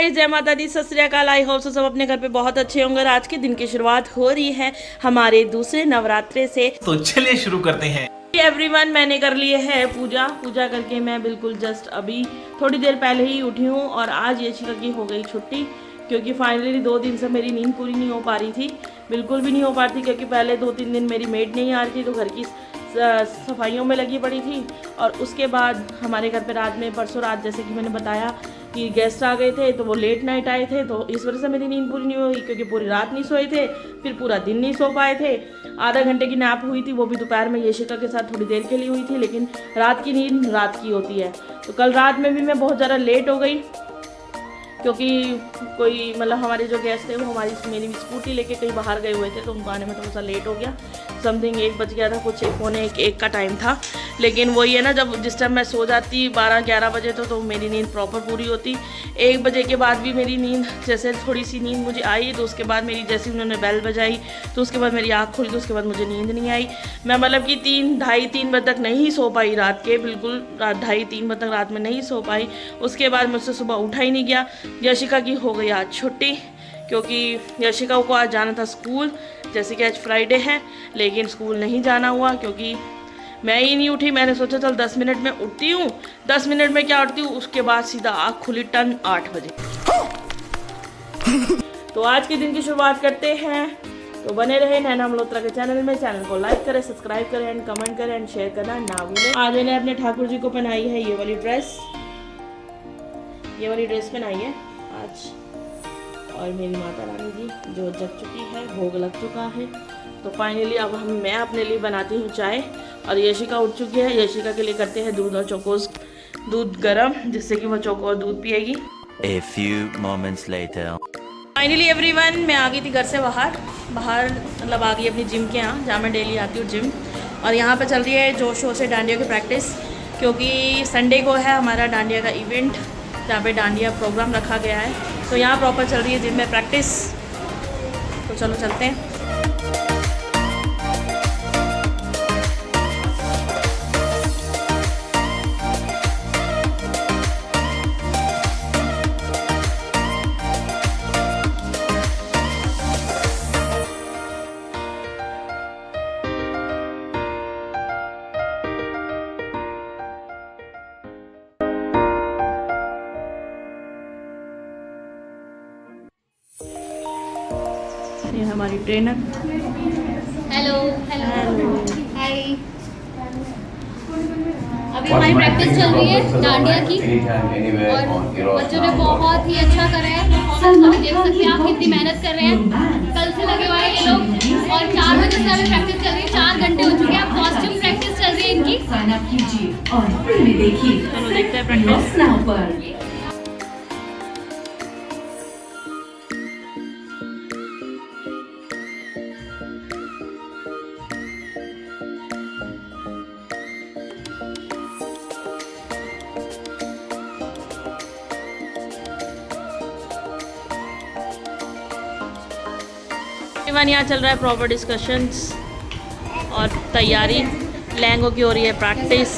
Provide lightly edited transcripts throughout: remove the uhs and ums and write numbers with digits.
Guys, जय माता दी, सत श्री अकाल। आई होप सब अपने घर पे बहुत अच्छे होंगे और आज के दिन की शुरुआत हो रही है हमारे दूसरे नवरात्रे से। तो चलिए शुरू करते हैं। एवरीवन, मैंने कर लिए है पूजा करके मैं बिल्कुल जस्ट अभी थोड़ी देर पहले ही उठी हूँ। और आज यशिका की हो गई छुट्टी क्योंकि फाइनली 2 दिन से मेरी नींद पूरी नहीं हो पा रही थी, बिल्कुल भी नहीं हो पा रही थी। क्योंकि पहले 2-3 दिन मेरी मेड नहीं आ रही थी तो घर की सफाइयों में लगी पड़ी थी। और उसके बाद हमारे घर पे रात में परसों रात जैसे कि मैंने बताया कि गेस्ट आ गए थे तो वो लेट नाइट आए थे, तो इस वजह से मेरी नींद पूरी नहीं हुई क्योंकि पूरी रात नहीं सोए थे, फिर पूरा दिन नहीं सो पाए थे। आधा घंटे की नैप हुई थी, वो भी दोपहर में यशिका के साथ थोड़ी देर के लिए हुई थी, लेकिन रात की नींद रात की होती है। तो कल रात में भी मैं बहुत ज़्यादा लेट हो गई क्योंकि कोई मतलब हमारे जो गेस्ट थे वो मेरी स्कूटी लेके कहीं बाहर गए हुए थे, तो उनको आने में थोड़ा सा लेट हो गया। समथिंग 1 बज गया था, कुछ 1 का टाइम था। लेकिन वही है ना, जब जिस टाइम मैं सो जाती 12-11 बजे तो मेरी नींद प्रॉपर पूरी होती। 1 बजे के बाद भी मेरी नींद जैसे थोड़ी सी नींद मुझे आई तो उसके बाद मेरी जैसे उन्होंने बेल बजाई तो उसके बाद मेरी आँख खुली, तो उसके बाद मुझे नींद नहीं आई। मैं मतलब कि 2:30-3 बजे तक नहीं सो पाई रात के, बिल्कुल 2:30-3 बजे तक रात में नहीं सो पाई। उसके बाद मुझसे सुबह उठा ही नहीं गया। यशिका की हो गई आज छुट्टी क्योंकि यशिका को आज जाना था स्कूल, जैसे कि आज फ्राइडे है, लेकिन स्कूल नहीं जाना हुआ क्योंकि मैं ही नहीं उठी। मैंने सोचा चल 10 मिनट में उठती हूँ, 10 मिनट में क्या उठती हूँ, उसके बाद सीधा आँख खुली टन 8 बजे। तो आज के दिन की शुरुआत करते हैं, तो बने रहे नैना मल्होत्रा के चैनल में। चैनल को लाइक करें, सब्सक्राइब करें एंड कमेंट करें एंड शेयर करना ना भूलें। आज मैंने अपने ठाकुर जी को पहनाई है ये वाली ड्रेस पहनाई है आज। और मेरी माता रानी जी जो जग चुकी है, भोग लग चुका है। तो फाइनली अब मैं अपने लिए बनाती हूँ चाय और यशिका उठ चुकी है। यशिका के लिए करते हैं दूध और चोकोस, दूध गरम, जिससे कि वो चोको और दूध पिएगी। A few moments later. Finally everyone, मैं आ गई थी घर से बाहर मतलब आ गई अपनी जिम के यहाँ, जहाँ मैं डेली आती हूँ जिम। और यहाँ पे चल रही है जोश शोर से डांडिया की प्रैक्टिस क्योंकि संडे को है हमारा डांडिया का इवेंट, जहाँ पे डांडिया प्रोग्राम रखा गया है। तो यहाँ प्रॉपर चल रही है जिम में प्रैक्टिस। तो चलो चलते हैं। ये हमारी ट्रेनर। Hello hi. अभी हमारी प्रैक्टिस चल रही है डांडिया की और बच्चों ने बहुत ही अच्छा करा है। अभी देख सकते हैं आप कितनी मेहनत कर रहे हैं, कल से लगे हुए हैं ये लोग। और 4 बजे से अभी प्रैक्टिस चल रही है, 4 घंटे हो चुके हैं। अब कॉस्ट्यूम प्रैक्टिस चल रही है इनकी। चलो देखते हैं प्रैक्टिस। यहाँ चल रहा है प्रॉपर डिस्कशंस और तैयारी। लहंगों की हो रही है प्रैक्टिस,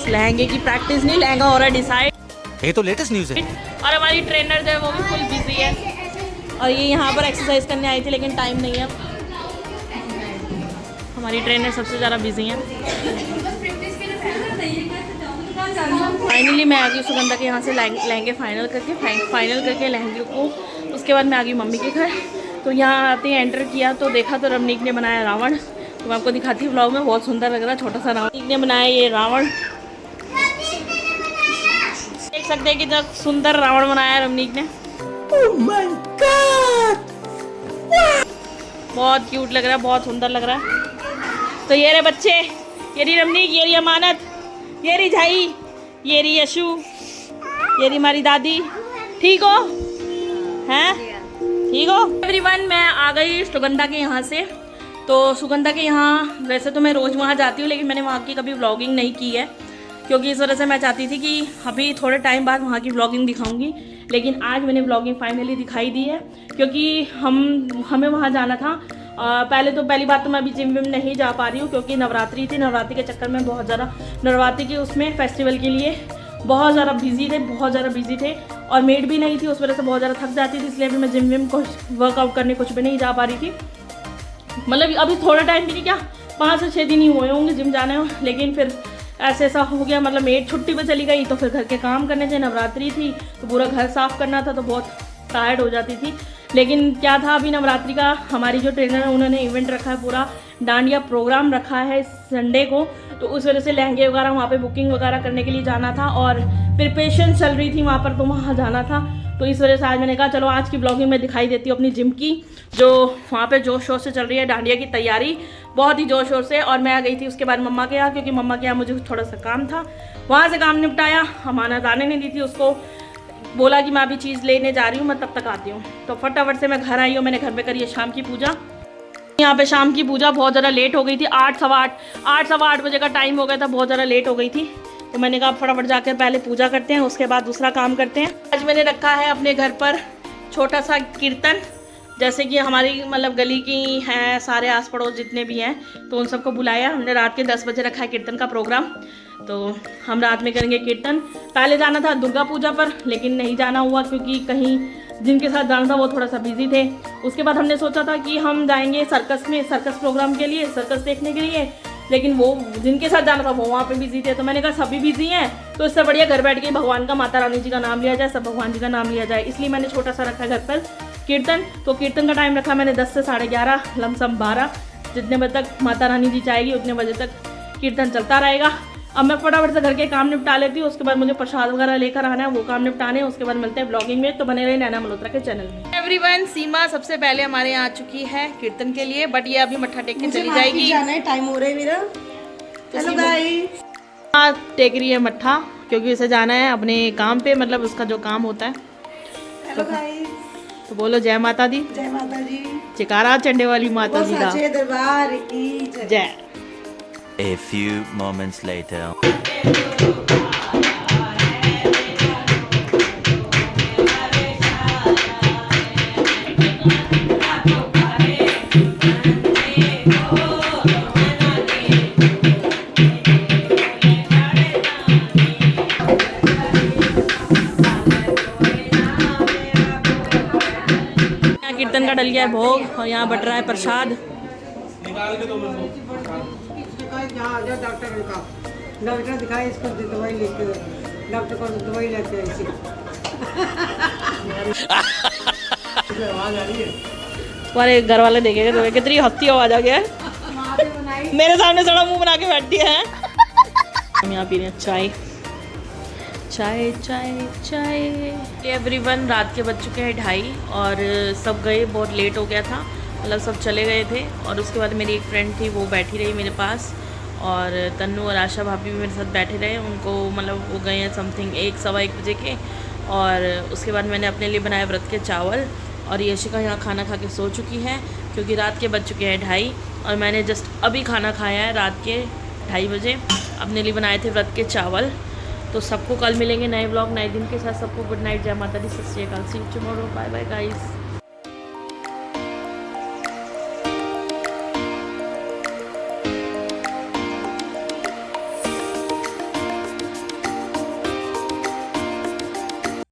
लहंगे की प्रैक्टिस नहीं, लहंगा हो रहा है डिसाइड। ये तो लेटेस्ट न्यूज़ है। और हमारी ट्रेनर जो है वो भी फुल बिजी है और ये यहाँ पर एक्सरसाइज करने आई थी लेकिन टाइम नहीं है। हमारी ट्रेनर सबसे ज़्यादा बिजी हैं। फाइनली मैं आ गई सुगंधा के यहाँ से लहंगे फाइनल करके लहंगे को। उसके बाद मैं आ गई मम्मी के घर। तो यहाँ आते ही एंटर किया तो देखा तो रमनीक ने बनाया रावण। तो मैं आपको दिखाती हूँ ब्लॉग में, बहुत सुंदर लग रहा है छोटा सा रावण। रमनीक ने बनाया ये रावण, देख सकते हैं कितना सुंदर रावण बनाया है रमनीक ने। Oh my God! बहुत क्यूट लग रहा है, बहुत सुंदर लग रहा है। तो ये रहे बच्चे, ये रही रमनीक, ये रही अमानत, ये रही झाई, ये रही यशु, ये रही हमारी दादी। ठीक हो? हैं? ठीक हो एवरीवन। मैं आ गई सुगंधा के यहाँ से। तो सुगंधा के यहाँ वैसे तो मैं रोज़ वहाँ जाती हूँ, लेकिन मैंने वहाँ की कभी व्लॉगिंग नहीं की है क्योंकि इस वजह से मैं चाहती थी कि अभी थोड़े टाइम बाद वहाँ की व्लॉगिंग दिखाऊंगी। लेकिन आज मैंने व्लॉगिंग फाइनली दिखाई दी है क्योंकि हमें वहाँ जाना था। पहली बात तो मैं अभी जिम विम नहीं जा पा रही हूँ क्योंकि नवरात्रि थी। नवरात्रि के चक्कर में बहुत ज़्यादा नवरात्रि के उसमें फेस्टिवल के लिए बहुत ज़्यादा बिजी थे और मेड भी नहीं थी, उस वजह से बहुत ज़्यादा थक जाती थी, इसलिए भी मैं जिम विम कुछ वर्कआउट करने कुछ भी नहीं जा पा रही थी। मतलब अभी थोड़ा टाइम भी नहीं, क्या 5 से 6 दिन ही हुए होंगे जिम जाने में, लेकिन फिर ऐसा हो गया। मतलब मेड छुट्टी पे चली गई तो फिर घर के काम करने थे, नवरात्रि थी तो पूरा घर साफ़ करना था, तो बहुत टायर्ड हो जाती थी। लेकिन क्या था, अभी नवरात्रि का हमारी जो ट्रेनर है उन्होंने इवेंट रखा है, पूरा डांडिया प्रोग्राम रखा है संडे को, तो उस वजह से लहंगे वगैरह वहाँ पे बुकिंग वगैरह करने के लिए जाना था और प्रिपरेशन चल रही थी वहाँ पर, तो वहाँ जाना था। तो इस वजह से आज मैंने कहा चलो आज की ब्लॉगिंग में दिखाई देती हूँ अपनी जिम की, जो वहाँ पे जोश शोर से चल रही है डांडिया की तैयारी, बहुत ही जोश शोर से। और मैं आ गई थी उसके बाद मम्मा के यहाँ, क्योंकि मम्मा के यहाँ मुझे थोड़ा सा काम था, वहाँ से काम निपटाया। अमानत आने नहीं दी थी, उसको बोला कि मैं अभी चीज़ लेने जा रही हूँ, मैं तब तक आती हूँ। तो फटाफट से मैं घर आई हूँ, मैंने घर में करी है शाम की पूजा। यहाँ पे शाम की पूजा बहुत ज़्यादा लेट हो गई थी, 8 सवा आठ बजे का टाइम हो गया था, बहुत ज़्यादा लेट हो गई थी। तो मैंने कहा फटाफट जाकर पहले पूजा करते हैं, उसके बाद दूसरा काम करते हैं। आज मैंने रखा है अपने घर पर छोटा सा कीर्तन, जैसे कि हमारी मतलब गली की हैं, सारे आस पड़ोस जितने भी हैं, तो उन सबको बुलाया हमने। रात के 10 बजे रखा है कीर्तन का प्रोग्राम, तो हम रात में करेंगे कीर्तन। पहले जाना था दुर्गा पूजा पर, लेकिन नहीं जाना हुआ क्योंकि कहीं जिनके साथ जाना था वो थोड़ा सा बिजी थे। उसके बाद हमने सोचा था कि हम जाएंगे सर्कस में, सर्कस प्रोग्राम के लिए, सर्कस देखने के लिए, लेकिन वो जिनके साथ जाना था वो वहाँ पे बिजी थे। तो मैंने कहा सभी बिजी हैं तो इससे बढ़िया घर बैठ के भगवान का, माता रानी जी का नाम लिया जाए, सब भगवान जी का नाम लिया जाए, इसलिए मैंने छोटा सा रखा घर पर कीर्तन। तो कीर्तन का टाइम रखा मैंने 10 से 11:30, लमसम 12, जितने बजे तक माता रानी जी चाहेगी उतने बजे तक कीर्तन चलता रहेगा। अब मैं फटाफट से घर के काम निपटा लेती हूँ, उसके बाद मुझे प्रसाद वगैरह लेकर आना है, वो काम निपटाने, उसके बाद मिलते हैं ब्लॉगिंग में। तो बने रहे नैना मल्होत्रा के चैनल में। एवरीवन, सीमा सबसे पहले हमारे यहाँ आ चुकी है कीर्तन के लिए, बट ये अभी मत्था टेक के चली जाएगी। टाइम हो रहा है मेरा। हेलो गाइस, हाँ टेक रही है मत्था, क्योंकि उसे जाना है अपने काम पे, मतलब उसका जो काम होता है। हेलो गाइस, तो बोलो जय माता दी। जय माता जी, चिकारा चंडे वाली माता जी का सच्चे दरबार की जय। A few moments later. कीर्तन का डल गया है भोग और यहाँ बट रहा है प्रसाद। डॉक्टर दिखाए, इसको दवाई लेके, डॉक्टर को दवाई लेके ऐसी तुम्हारे घर वाले देखेंगे तो कितनी हंसती आवाज आ गया है, मेरे सामने सड़ा मुंह बना के बैठी है। हम यहाँ पी रहे हैं चाय चाय चाय चाय। एवरीवन, रात के बज चुके हैं 2:30 और सब गए, बहुत लेट हो गया था, मतलब सब चले गए थे। और उसके बाद मेरी एक फ्रेंड थी, वो बैठी रही मेरे पास, और तन्नू और आशा भाभी भी मेरे साथ बैठे रहे। उनको मतलब वो गए हैं समथिंग 1 सवा 1 बजे के। और उसके बाद मैंने अपने लिए बनाए व्रत के चावल, और यशिका यहाँ खाना खा के सो चुकी है क्योंकि रात के बज चुके हैं 2:30 और मैंने जस्ट अभी खाना खाया है रात के 2:30 बजे। अपने लिए बनाए थे व्रत के चावल। तो सबको कल मिलेंगे नए ब्लॉग नए दिन के साथ। सबको गुड नाइट, जय माता दी, सत श्री अकाल, see you tomorrow, bye bye guys.